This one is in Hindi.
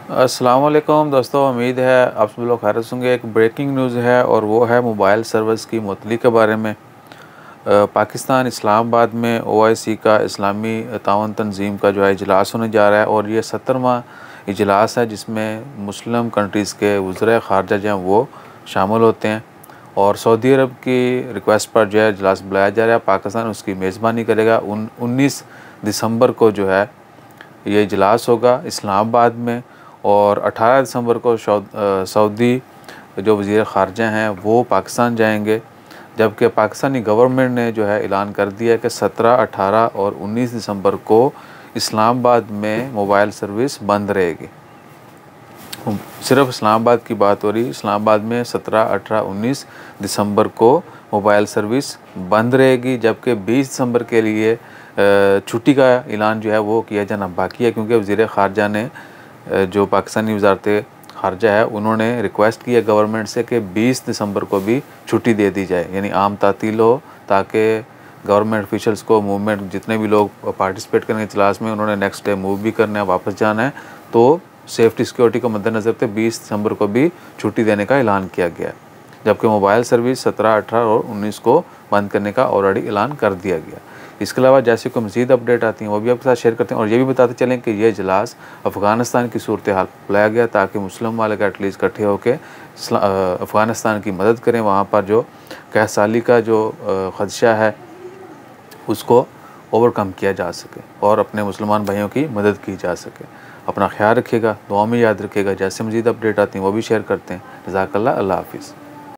अस्सलाम वालेकुम दोस्तों, उम्मीद है आप सब लोग खैरियत होंगे। एक ब्रेकिंग न्यूज़ है और वो है मोबाइल सर्विस की मुअत्तली के बारे में। पाकिस्तान इस्लामाबाद में ओआईसी का इस्लामी ताउन तंजीम का जो है इजलास होने जा रहा है और ये 70वां इजलास है जिसमें मुस्लिम कंट्रीज़ के वज़ीर ख़ारजा जो हैं वो शामिल होते हैं। और सऊदी अरब की रिक्वेस्ट पर जो है इजलास बुलाया जा रहा है। पाकिस्तान उसकी मेज़बानी करेगा। 19 दिसंबर को जो है ये इजलास होगा इस्लामाबाद में और 18 दिसंबर को सऊदी जो वज़ीर ख़ारजा हैं वो पाकिस्तान जाएंगे। जबकि पाकिस्तानी गवर्नमेंट ने जो है ऐलान कर दिया है कि 17, 18 और 19 दिसंबर को इस्लामाबाद में मोबाइल सर्विस बंद रहेगी। सिर्फ इस्लामाबाद की बात हो रही है। इस्लामाबाद में 17, 18, 19 दिसंबर को मोबाइल सर्विस बंद रहेगी। जबकि 20 दिसंबर के लिए छुट्टी का ऐलान जो है वो किया जाना बाकी है, क्योंकि वज़ीर ख़ारजा ने जो पाकिस्तानी वज़ारत ख़ारजा है उन्होंने रिक्वेस्ट की है गवर्नमेंट से कि 20 दिसंबर को भी छुट्टी दे दी जाए, यानी आम तातील हो, ताकि गवर्नमेंट ऑफिशल्स को मूवमेंट जितने भी लोग पार्टिसिपेट करेंगे इजलास में उन्होंने नेक्स्ट डे मूव भी करना है, वापस जाना है। तो सेफ्टी सिक्योरिटी को मद्देनज़र रखते 20 दिसंबर को भी छुट्टी देने का ऐलान किया गया है। जबकि मोबाइल सर्विस 17, 18 और 19 को बंद करने का ऑलरेडी ऐलान कर दिया गया। इसके अलावा जैसे कोई मज़ीद अपडेट आती हैं वो भी आपके साथ शेयर करते हैं और ये भी बताते चलें कि ये इजलास अफ़गानिस्तान की सूरत हाल बुलाया गया ताकि मुस्लिम ममालिक एटलीस्ट इकट्ठे होकर अफ़गानिस्तान की मदद करें। वहाँ पर जो कहसाली का जो ख़दशा है उसको ओवरकम किया जा सके और अपने मुसलमान भाइयों की मदद की जा सके। अपना ख्याल रखिएगा, दुआ में याद रखिएगा। जैसे मज़ीद अपडेट आती हैं वो भी शेयर करते हैं। जज़ाकल्लाह, अल्लाह हाफ़िज़।